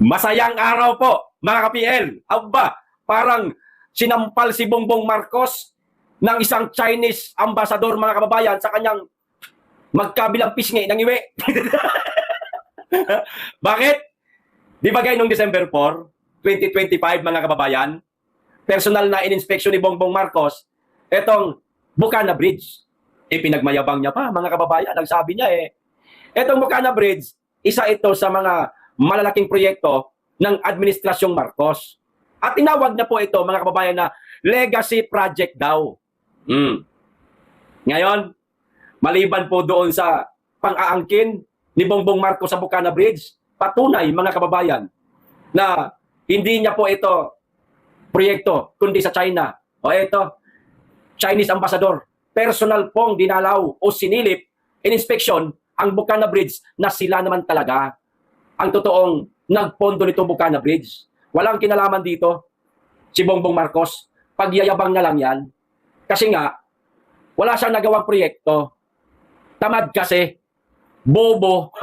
Masayang araw po, mga ka-PL. Aba, parang sinampal si Bongbong Marcos ng isang Chinese ambassador, mga kababayan, sa kanyang magkabilang pisngi ng iwi. Bakit? Di ba gaya nung December 4, 2025, mga kababayan, personal na in-inspection ni Bongbong Marcos, etong Bukana Bridge. Pinagmayabang niya pa, mga kababayan. Ang sabi niya etong Bukana Bridge, isa ito sa mga malalaking proyekto ng Administrasyong Marcos. At tinawag na po ito, mga kababayan, na legacy project daw. Ngayon, maliban po doon sa pang-aangkin ni Bongbong Marcos sa Bukana Bridge, patunay, mga kababayan, na hindi niya po ito proyekto, kundi sa China. O ito, Chinese ambassador, personal pong dinalaw o sinilip, in-inspection ang Bukana Bridge na sila naman talaga ang totoong nagpondo nito Bukana Bridge. Walang kinalaman dito si Bongbong Marcos. Pagyayabang na lang yan. Kasi nga, wala siyang nagawang proyekto. Tamad kasi. Bobo.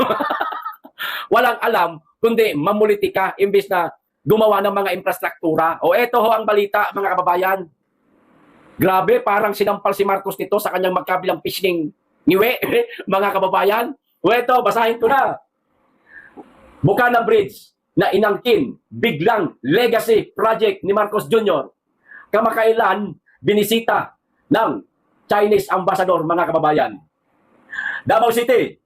Walang alam, kundi mamulitika imbis na gumawa ng mga infrastruktura. O eto ho ang balita, mga kababayan. Grabe, parang sinampal si Marcos nito sa kanyang magkabilang pisning niwe, mga kababayan. O eto, basahin ko na. Bukana Bridge na inangkin, biglang legacy project ni Marcos Jr. Kamakailan, binisita ng Chinese ambassador, mga kababayan. Davao City,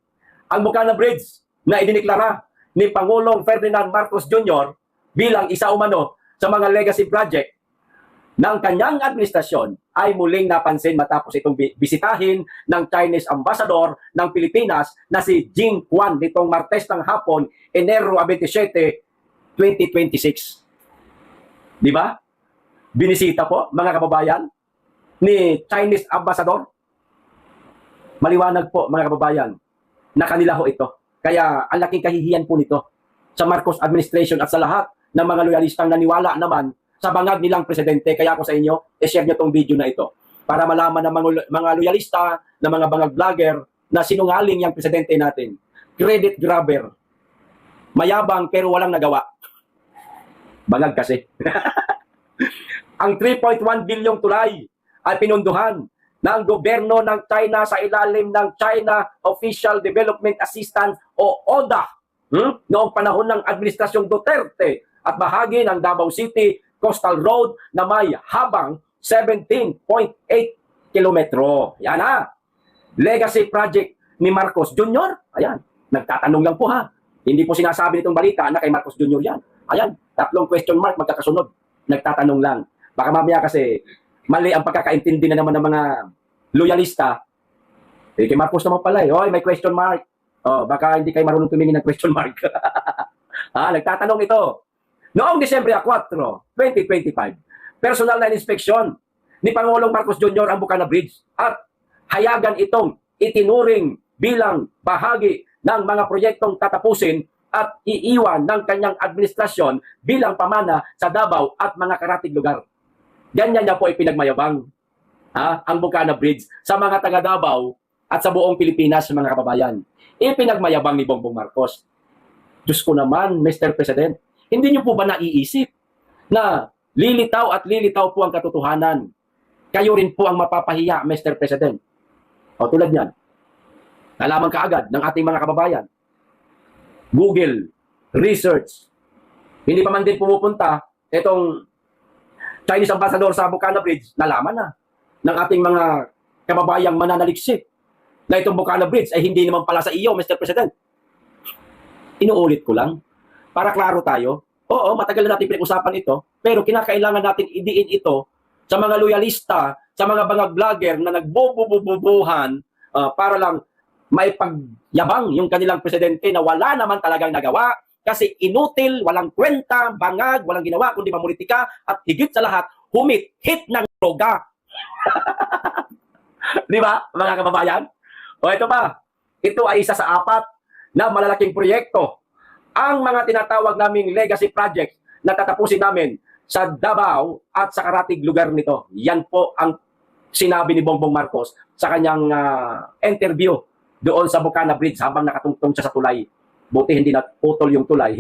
ang Bukana Bridge na idiniklara ni Pangulong Ferdinand Marcos Jr. bilang isa umano sa mga legacy project ng kanyang administrasyon ay muling napansin matapos itong bisitahin ng Chinese ambassador ng Pilipinas na si Jing Quan nitong Martes ng hapon, Enero 27, 2026. Di ba? Binisita po, mga kababayan, ni Chinese ambassador. Maliwanag po, mga kababayan, na kanila ho ito. Kaya ang laking kahihiyan po nito sa Marcos administration at sa lahat ng mga loyalistang naniwala naman sa bangag nilang presidente. Kaya ako sa inyo, i-share nyo tong video na ito para malaman ng mga loyalista, ng mga bangag vlogger na sinungaling yung presidente natin. Credit grabber. Mayabang pero walang nagawa. Bangag kasi. Ang 3.1 bilyong tulay ay pinunduhan ng gobyerno ng China sa ilalim ng China Official Development Assistance o ODA noong panahon ng Administrasyong Duterte at bahagi ng Davao City Coastal Road na may habang 17.8 kilometro. Yan ha. Legacy project ni Marcos Jr. Ayan. Nagtatanong lang po ha. Hindi po sinasabi nitong balita na kay Marcos Jr. yan. Ayan. 3 question mark magkakasunod. Nagtatanong lang. Baka mamaya kasi mali ang pagkakaintindi na naman ng mga loyalista. Kay Marcos naman pala Hoy, may question mark. Baka hindi kayo marunong tumingin ng question mark. Nagtatanong ito. Noong Disyembre 4, 2025, personal na inspeksyon ni Pangulong Marcos Jr. ang Bukana Bridge at hayagan itong itinuring bilang bahagi ng mga proyektong tatapusin at iiwan ng kanyang administrasyon bilang pamana sa Davao at mga karatig lugar. Ganyan niya po ipinagmayabang ang Bukana Bridge sa mga taga Davao at sa buong Pilipinas, mga kababayan. Ipinagmayabang ni Bongbong Marcos. Diyos ko naman, Mr. President, hindi niyo po ba naiisip na lilitaw at lilitaw po ang katotohanan? Kayo rin po ang mapapahiya, Mr. President. O tulad niyan, nalaman kaagad ng ating mga kababayan. Google, research, hindi pa man din pumupunta itong Chinese ambassador sa Bukana Bridge, nalaman na ng ating mga kababayang mananaliksik na itong Bukana Bridge ay hindi naman pala sa iyo, Mr. President. Inuulit ko lang para klaro tayo. Oo, matagal na natin pinag-usapan ito, pero kinakailangan natin idiin ito sa mga loyalista, sa mga bangag vlogger na nagbubububuhan para lang maipagyabang yung kanilang presidente na wala naman talagang nagawa kasi inutil, walang kwenta, bangag, walang ginawa kundi mamulitika at higit sa lahat, humit-hit ng droga. Di ba, mga kababayan? O ito pa, ito ay isa sa 4 na malalaking proyekto. Ang mga tinatawag naming legacy project na tatapusin namin sa Davao at sa karatig lugar nito. Yan po ang sinabi ni Bongbong Marcos sa kanyang interview doon sa Bukana Bridge habang nakatungtong siya sa tulay. Buti hindi naputol yung tulay.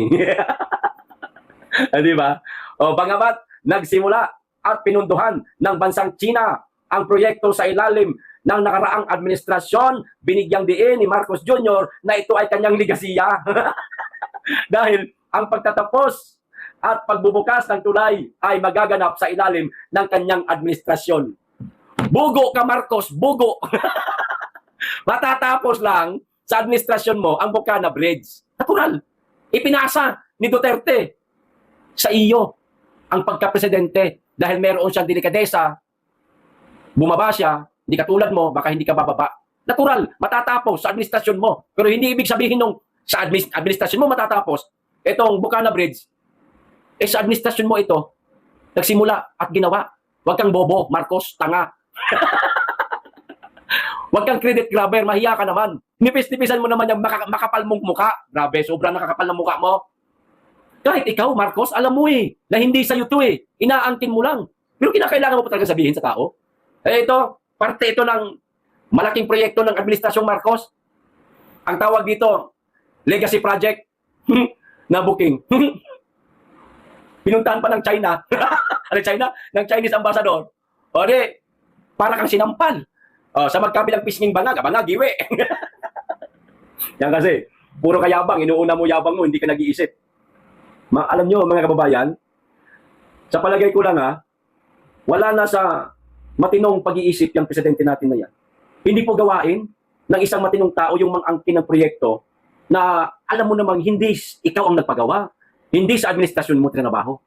Di ba? O, bagamat nagsimula at pinunduhan ng bansang China ang proyekto sa ilalim ng nakaraang administrasyon, binigyang diin ni Marcos Jr. na ito ay kanyang ligasiya. Dahil ang pagtatapos at pagbubukas ng tulay ay magaganap sa ilalim ng kanyang administrasyon. Bugo ka, Marcos, bugo! Matatapos lang sa administrasyon mo ang Bocana Bridge. Natural. Ipinasa ni Duterte sa iyo ang pagka-presidente dahil meron siyang delikadesa, bumaba siya, hindi katulad mo, baka hindi ka bababa. Natural, matatapos sa administrasyon mo. Pero hindi ibig sabihin nung sa administrasyon mo matatapos, itong Bocana Bridge, sa administrasyon mo ito, nagsimula at ginawa. Huwag kang bobo, Marcos, tanga. Huwag kang credit grabber, mahiya ka naman. Nipis-nipisan mo naman yung makapal mong muka. Grabe, sobrang nakakapal ng muka mo. Kahit ikaw, Marcos, alam mo na hindi sa'yo to inaangkin mo lang. Pero kinakailangan mo pa talaga sabihin sa tao. Ito, parte ito ng malaking proyekto ng Administrasyong Marcos. Ang tawag dito, Legacy Project na booking. Pinuntahan pa ng China. Ano China? Ng Chinese ambassador. O di, para kang sinampal. Sa magkabilang pisnging bangag, iwi. Yan kasi, puro kayabang, inuuna mo yabang mo, hindi ka nag-iisip. Alam nyo, mga kababayan, sa palagay ko lang wala na sa matinong pag-iisip yung presidente natin na yan. Hindi po gawain ng isang matinong tao yung mang-angkin ng proyekto na alam mo namang hindi ikaw ang nagpagawa, hindi sa administrasyon mo trinabaho.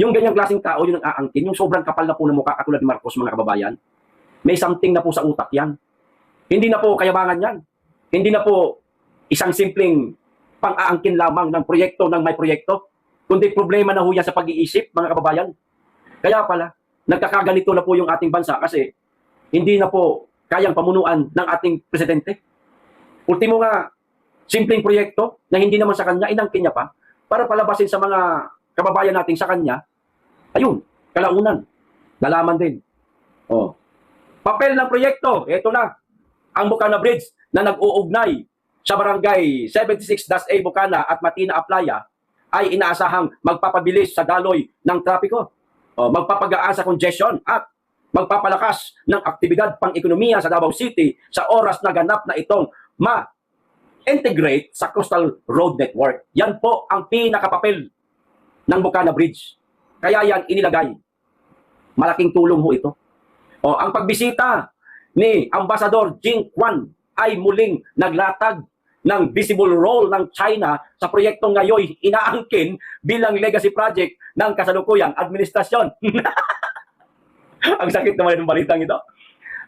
Yung ganyang klaseng tao, yung aangkin, yung sobrang kapal na po ng mukha katulad ni Marcos, mga kababayan, may something na po sa utak yan. Hindi na po kayabangan yan. Hindi na po isang simpleng pang-aangkin lamang ng proyekto ng may proyekto, kundi problema na ho yan sa pag-iisip, mga kababayan. Kaya pala, nagkakaganito na po yung ating bansa kasi hindi na po kayang pamunuan ng ating presidente. Ultimo nga, simpleng proyekto na hindi naman sa kanya, inangkin niya pa para palabasin sa mga kababayan natin sa kanya. Ayun, kalaunan, nalaman din. Papel ng proyekto, ito na, ang Bocana Bridge na nag-uugnay sa barangay 76-A Bocana at Matina Aplaya ay inaasahang magpapabilis sa daloy ng trapiko, magpapagaan sa congestion at magpapalakas ng aktibidad pang-ekonomiya sa Davao City sa oras na ganap na itong ma-integrate sa Coastal Road Network. Yan po ang pinakapapel ng Bocana Bridge. Kaya yan inilagay. Malaking tulong ho ito. Ang pagbisita ni Ambassador Jing Quan ay muling naglatag ng visible role ng China sa proyektong ngayon inaangkin bilang legacy project ng kasalukuyang administrasyon. Ang sakit naman ng balitang ito.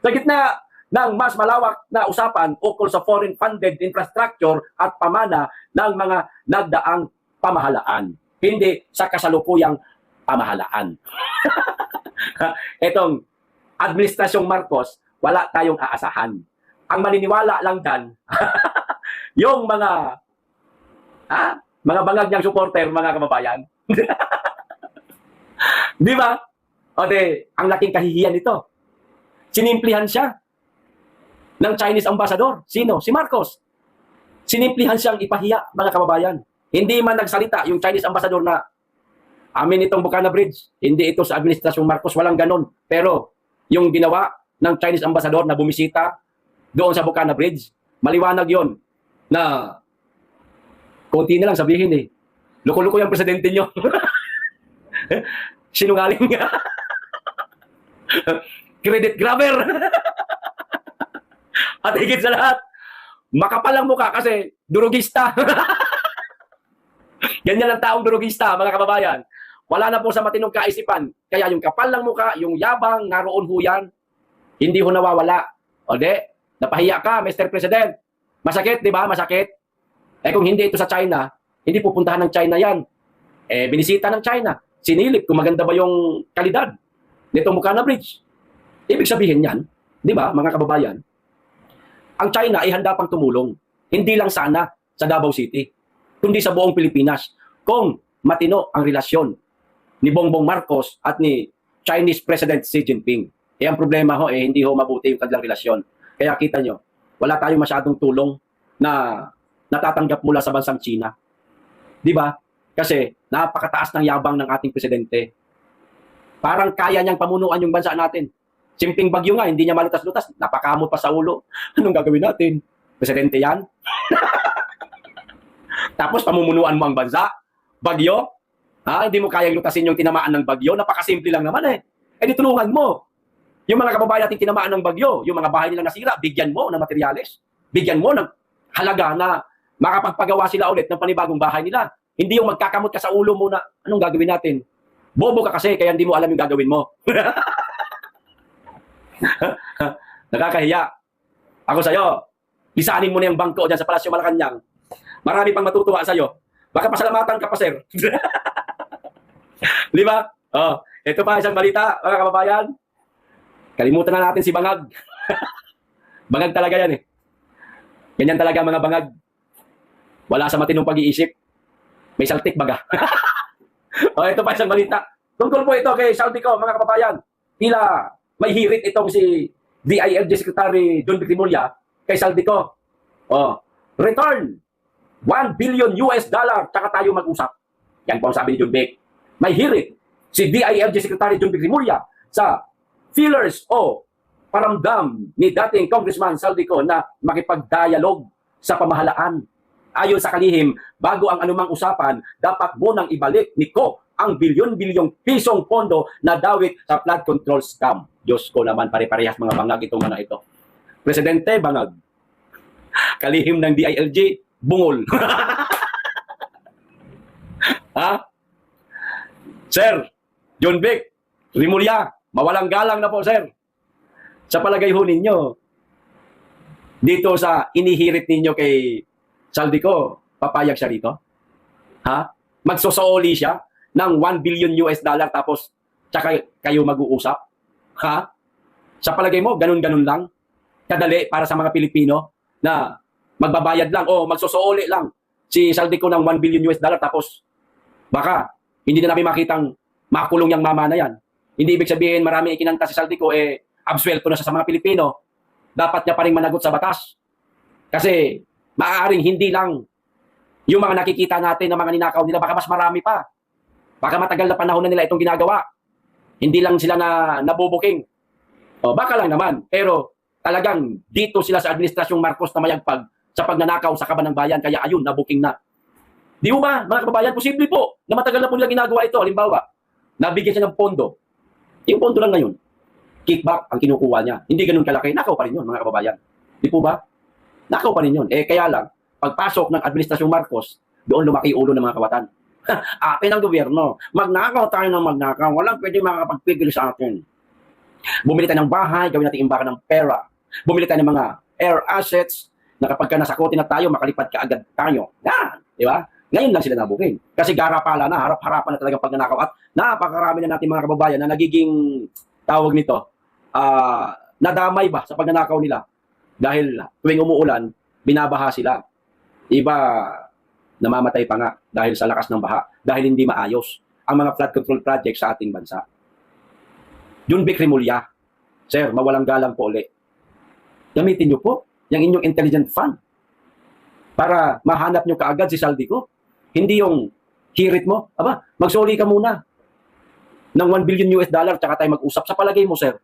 Sa gitna ng mas malawak na usapan ukol sa foreign-funded infrastructure at pamana ng mga nagdaang pamahalaan, hindi sa kasalukuyang pamahalaan. Itong Administrasyong Marcos, wala tayong aasahan. Ang maniniwala lang dyan, yung mga bangag niyang supporter, mga kababayan. Di ba? Ang laking kahihiyan ito. Sinimplihan siya ng Chinese ambassador. Sino? Si Marcos. Sinimplihan siyang ipahiya, mga kababayan. Hindi man nagsalita yung Chinese ambassador na amin itong Bocana Bridge. Hindi ito sa Administrasyong Marcos. Walang ganon. Pero yung ginawa ng Chinese ambassador na bumisita doon sa Bocana Bridge, maliwanag yon na konti na lang sabihin loko-loko yung presidente nyo. Sinungaling nga. Credit grabber. At higit sa lahat, makapal ang mukha kasi durugista. Ganyan ang taong durugista, mga kababayan. Wala na po sa matinong kaisipan. Kaya yung kapal ng mukha, yung yabang, naroon ho yan, hindi ho nawawala. Napahiya ka, Mr. President. Masakit, di ba? Masakit. Kung hindi ito sa China, hindi pupuntahan ng China yan. Binisita ng China. Sinilip kung maganda ba yung kalidad nitong Bocana Bridge. Ibig sabihin yan, di ba, mga kababayan, ang China ay handa pang tumulong. Hindi lang sana sa Davao City, kundi sa buong Pilipinas. Kung matino ang relasyon ni Bongbong Marcos at ni Chinese President Xi Jinping. Ang problema hindi mabuti yung kanilang relasyon. Kaya kita nyo, wala tayong masyadong tulong na natatanggap mula sa bansang China. Di ba? Kasi Napakataas ng yabang ng ating presidente. Parang kaya niyang pamunuan yung bansa natin. Simpleng bagyo nga, hindi niya malutas-lutas. Napakamot pa sa ulo. Anong gagawin natin? Presidente yan? Tapos pamumunuan mo ang bansa? Bagyo? Hindi mo kayang lutasin yung tinamaan ng bagyo? Napakasimple lang naman eh. Di tulungan mo. Yung mga kababayan natin tinamaan ng bagyo, yung mga bahay nilang nasira, bigyan mo ng materyales. Bigyan mo ng halaga na makapagpagawa sila ulit ng panibagong bahay nila. Hindi yung magkakamot ka sa ulo mo na, anong gagawin natin? Bobo ka kasi, kaya hindi mo alam yung gagawin mo. Nakakahiya. Ako sa'yo, lisanin mo na yung bangko dyan sa Palasyo Malacanang. Marami pang matutuwa sa'yo. Baka pasalamatan ka pa, sir. Di ba? Ito pa isang balita, mga kababayan. Kalimutan na natin si Bangag. Bangag talaga yan eh. Ganyan talaga mga bangag. Wala sa matinong pag-iisip. May saltik baga. Ito pa isang balita. Tungkol po ito kay Saldico, mga kababayan. Tila may hirit itong si DILG Secretary John Vic Rimulya kay Saldico. Return $1 billion tsaka tayo mag-usap. Yan po ang sabi ni John Vic. May hirit si DILG Secretary John Vic Rimulya sa feelers o paramdam ni dating Congressman Saldico na makipag-dialogue sa pamahalaan. Ayon sa kalihim, bago ang anumang usapan, dapat munang ibalik ni Ko ang bilyon-bilyong pisong pondo na dawit sa flood control scam. Diyos ko naman, pare-parehas mga bangag itong mga ito. Presidente, bangag. Kalihim ng DILG, bungol. Sir, John Vic Rimulya, mawalang galang na po, sir. Sa palagay ho ninyo, dito sa inihirit ninyo kay Saldico, papayag siya rito? Magsosooli siya ng $1 billion tapos tsaka kayo mag-uusap? Sa palagay mo, ganun-ganun lang? Kadali para sa mga Pilipino na magbabayad lang o magsosooli lang si Saldico ng $1 billion tapos baka hindi na namin makitang makulong yung mama na yan. Hindi ibig sabihin maraming ikinanta si Saldico, absuelto na siya sa mga Pilipino. Dapat niya pa rin managot sa batas. Kasi maaaring hindi lang yung mga nakikita natin na mga ninakaw nila, baka mas marami pa. Baka matagal na panahon na nila itong ginagawa. Hindi lang sila nabubuking. Baka lang naman. Pero talagang dito sila sa Administrasyong Marcos na mayagpag sa pagnanakaw sa kaban ng bayan. Kaya ayun, nabuking na. Di mo ba, mga kababayan, posible po na matagal na po nila ginagawa ito. Halimbawa, nabigyan siya ng pondo. Yung pondo lang ngayon, kickback ang kinukuha niya. Hindi ganun kalaki. Nakaw pa rin yun, mga kababayan. Di po ba? Nakaw pa rin yun. Kaya lang, pagpasok ng Administrasyong Marcos, doon lumaki ulo ng mga kawatan. Atin ang gobyerno. Magnakaw tayo ng magnakaw. Walang pwede makakapagpigil sa atin. Bumili tayo ng bahay, gawin natin imbakan ng pera. Bumili tayo ng mga air assets na kapag ka nasakotin na tayo, makalipad ka agad tayo. Yan. Di ba? Ngayon lang sila nabuking. Kasi garapala na, harap-harapan na talagang pagnanakaw. At napakarami na natin mga kababayan na nagiging tawag nito, nadamay ba sa pagnanakaw nila? Dahil tuwing umuulan, binabaha sila. Iba, namamatay pa nga dahil sa lakas ng baha, dahil hindi maayos ang mga flood control project sa ating bansa. John Vic Rimulya, sir, mawalang galang po ulit. Gamitin nyo po yung inyong intelligent fund para mahanap nyo kaagad si Saldico. Hindi yung hirit mo. Magsoli ka muna ng $1 billion tsaka tayo mag-usap. Sa palagay mo, sir,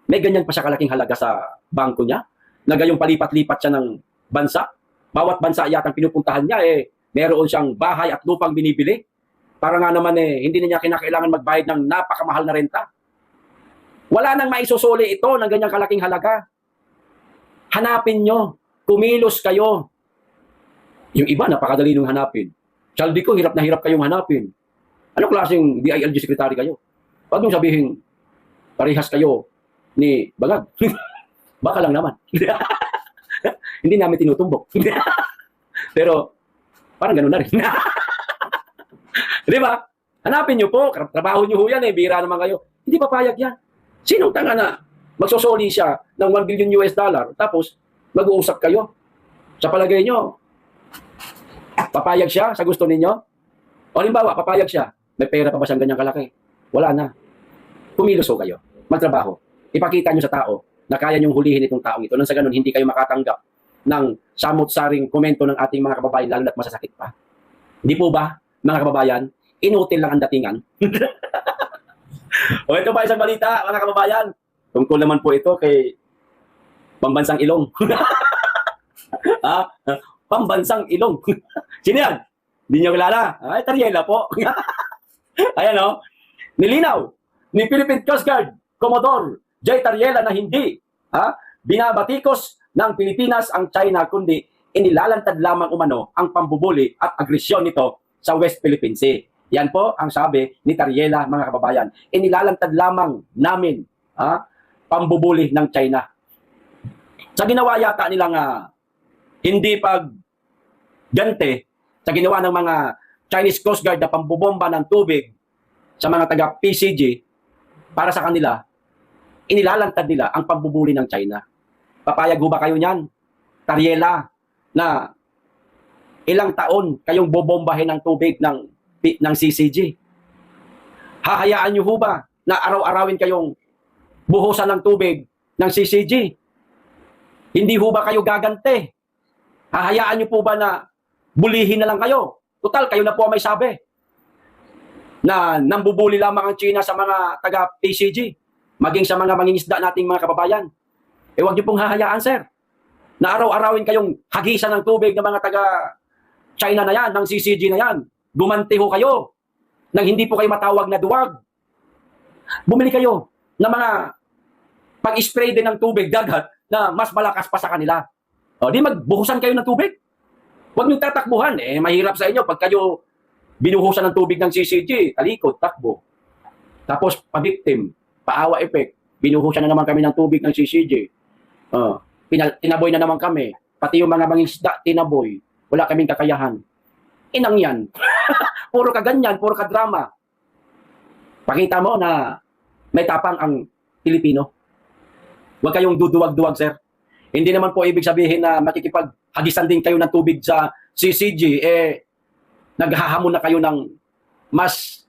may ganyan pa siya kalaking halaga sa bangko niya? Na gayong palipat-lipat siya ng bansa? Bawat bansa yatang pinupuntahan niya, meron siyang bahay at lupang binibili. Para nga naman hindi na niya kinakailangan magbayad ng napakamahal na renta. Wala nang maisusuli ito ng ganyang kalaking halaga. Hanapin nyo. Kumilos kayo. Yung iba, napakadali nung hanapin. Saldico, hirap na hirap kayong hanapin. Ano klaseng DILG secretary kayo? Huwag nyo sabihin, parehas kayo ni Bangag. Baka lang naman. Hindi namin tinutumbok. Pero, parang ganun na rin. Di ba? Hanapin nyo po. Trabaho nyo ho yan Bira naman kayo. Hindi papayag yan. Sinong tanga na magsosoli siya ng $1 billion tapos mag-uusap kayo? Sa palagay nyo, papayag siya sa gusto ninyo? O halimbawa, papayag siya. May pera pa ba siyang ganyang kalaki? Wala na. Kumilos ho kayo. Magtrabaho. Ipakita nyo sa tao na kaya nyong hulihin itong taong ito. Nang sa ganun, hindi kayo makatanggap ng samot-saring komento ng ating mga kababayan, lalo na't masasakit pa. Hindi po ba, mga kababayan, inutil lang ang datingan. O ito pa isang balita, mga kababayan. Tungkol naman po ito kay Pambansang Ilong. Pambansang Ilong. Sino yan? Hindi niyo kilala? Ay, Tariela po. Ayan o. Nilinaw ni Philippine Coast Guard Commodore J. Tariela na hindi binabatikos ng Pilipinas ang China, kundi inilalantad lamang umano ang pambubuli at agresyon nito sa West Philippine Sea. Yan po ang sabi ni Tariela, mga kababayan. Inilalantad lamang namin pambubuli ng China. Sa ginawa yata nilang hindi pagganti sa ginawa ng mga Chinese Coast Guard na pambubomba ng tubig sa mga taga PCG, para sa kanila, inilalantad nila ang pambubuli ng China. Papayag ba kayo niyan, Tariela, na ilang taon kayong bobombahin ng tubig ng CCG? Hahayaan niyo ba na araw-arawin kayong buhusan ng tubig ng CCG? Hindi ba kayo gagante? Hahayaan niyo po ba na bulihin na lang kayo? Total, kayo na po may sabi na nambubuli lamang ang China sa mga taga-PCG, maging sa mga mangingisda nating mga kababayan. Huwag niyo pong hahayaan, sir, na araw-arawin kayong hagisan ng tubig ng mga taga-China na yan, ng CCG na yan. Gumanti ho kayo nang hindi po kayo matawag na duwag. Bumili kayo ng mga pag-spray din ng tubig dagat na mas malakas pa sa kanila. O, di magbuhusan kayo ng tubig. Huwag niyong tatakbuhan. Mahirap sa inyo pag kayo binuhusan ng tubig ng CCG, talikod, takbo. Tapos, pa-victim, paawa effect, binuhusan na naman kami ng tubig ng CCG. Tinaboy na naman kami. Pati yung mga mangisda, tinaboy. Wala kaming kakayahan. Inang yan. Puro ka ganyan, puro ka drama. Pakita mo na may tapang ang Pilipino. Huwag kayong duduwag-duwag, sir. Hindi naman po ibig sabihin na makikipaghagisan din kayo ng tubig sa CCG, naghahamon na kayo ng mas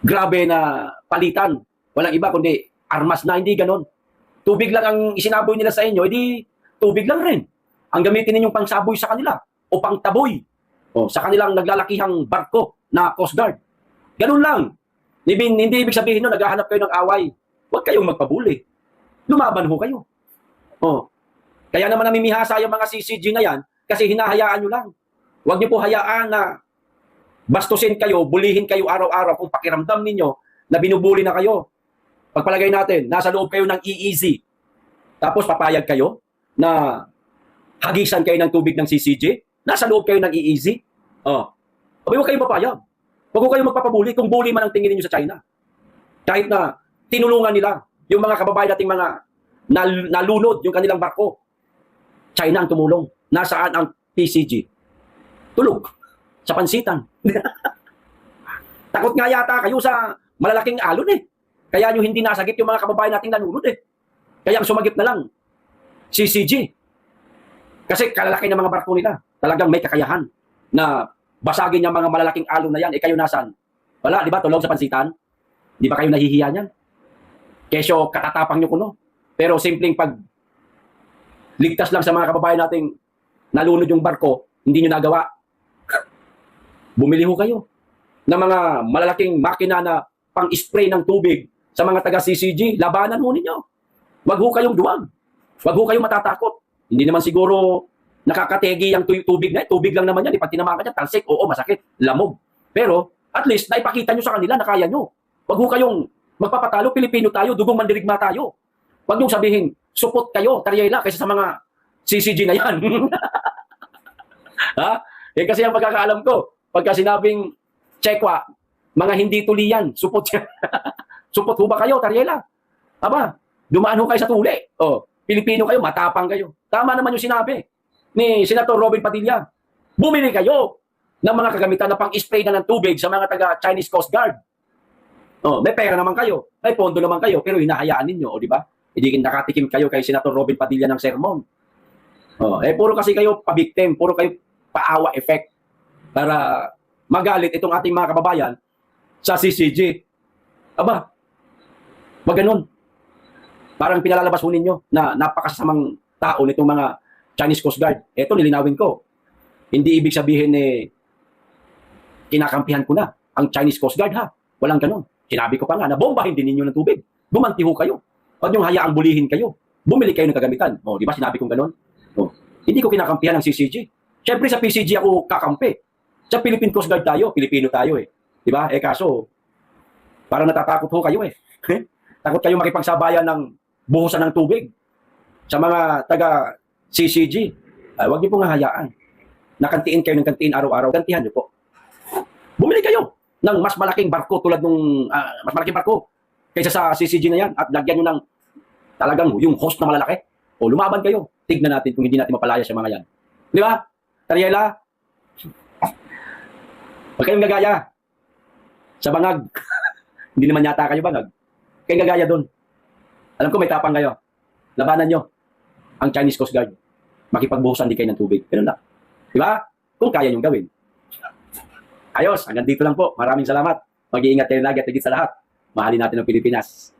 grabe na palitan. Walang iba kundi armas na, hindi ganon. Tubig lang ang isinaboy nila sa inyo, edi tubig lang rin. Ang gamitin ninyong pangsaboy sa kanila o pangtaboy sa kanilang naglalakihang barko na Coast Guard. Ganun lang. Hindi ibig sabihin nun, naghahanap kayo ng away. Huwag kayong magpabuli. Lumaban ho kayo. Kaya naman namimihasa yung mga CCG na yan kasi hinahayaan nyo lang. Huwag niyo po hayaan na bastusin kayo, bulihin kayo araw-araw kung pakiramdam ninyo na binubuli na kayo. Pagpalagay natin, nasa loob kayo ng EEZ. Tapos papayag kayo na hagisan kayo ng tubig ng CCG. Nasa loob kayo ng EEZ. Huwag kayo papayag. Huwag kayo magpapabuli kung bully man ang tingin niyo sa China. Kahit na tinulungan nila yung mga kababayan nating mga nalunod yung kanilang barko. China ang tumulong. Nasaan ang PCG? Tulog. Sa pansitan. Takot nga yata kayo sa malalaking alon Kaya nyo hindi nasagip yung mga kababayan nating nanunod Kaya ang sumagip na lang, CCG. Kasi kalalaki ng mga barko nila. Talagang may kakayahan na basagin yung mga malalaking alon na yan. Kayo nasan? Wala, di ba? Tulog sa pansitan. Di ba kayo nahihiya niyan? Kesyo katatapang nyo kuno. Pero simpleng pag ligtas lang sa mga kababayan nating nalunod yung barko, hindi nyo nagawa. Bumili ho kayo ng mga malalaking makina na pang-spray ng tubig sa mga taga-CCG. Labanan ho ninyo. Wag ho kayong duwag. Wag ho kayong matatakot. Hindi naman siguro nakakategi ang tubig na. Tubig lang naman yan. Pag tinamaan ka dyan, talsik, oo, masakit, lamog. Pero at least naipakita nyo sa kanila na kaya nyo. Wag ho kayong magpapatalo. Pilipino tayo, dugong mandirigma tayo. Wag nyo sabihin, supot kayo, Tariela, kaysa sa mga CCG na yan. Kasi ang pagkakaalam ko, pagka sinabing Chekwa, mga hindi tuliyan, supot siya. Supot ho ba kayo, Tariela? Dumaan ho kayo sa tuli. Pilipino kayo, matapang kayo. Tama naman yung sinabi ni Senator Robin Padilla. Bumili kayo ng mga kagamitan na pang-spray na ng tubig sa mga taga-Chinese Coast Guard. May pera naman kayo, may pondo naman kayo, pero hinahayaan ninyo, di ba? Hindi nakatikim kayo kay Senator Robin Padilla ng sermon. Puro kasi kayo pa-victim, puro kayo paawa effect para magalit itong ating mga kababayan sa CCG. Wag ganun. Parang pinalalabas ho ninyo na napakasamang tao nitong mga Chinese Coast Guard. Ito, nilinawin ko. Hindi ibig sabihin kinakampihan ko na. ang Chinese Coast Guard ha. Walang ganun. Sinabi ko pa nga na bombahin din ninyo ng tubig. Gumanti ho kayo. Huwag niyong hayaang bulihin kayo. Bumili kayo ng kagamitan. O, di ba sinabi kong ganun? O, hindi ko kinakampihan ng CCG. Siyempre sa PCG ako kakampi. Sa Philippine Coast Guard tayo, Pilipino tayo eh. Di ba? Eh kaso, parang natatakot ho kayo eh. Takot kayo makipagsabayan ng buhusan ng tubig. Sa mga taga CCG, huwag niyo pong hahayaan. Nakantiin kayo ng kantiin araw-araw, gantihan niyo po. Bumili kayo ng mas malaking barko tulad nung mas malaking barko kaysa sa CCG na yan at lagyan nyo ng talagang yung host na malalaki. O lumaban kayo. Tignan natin kung hindi natin mapalaya sa mga yan. Di ba? Tariela? Huwag kayong gagaya. Sa bangag. Hindi naman yata kayo bangag. Kayong gagaya doon. Alam ko may tapang kayo. Labanan nyo ang Chinese Coast Guard. Makipagbuhusan di kayo ng tubig. Ganun lang. Di ba? Kung kaya nyong gawin. Ayos, hanggang dito lang po. Maraming salamat. Mag-iingat kayo lagi at higit sa lahat. Mahalin natin ang Pilipinas.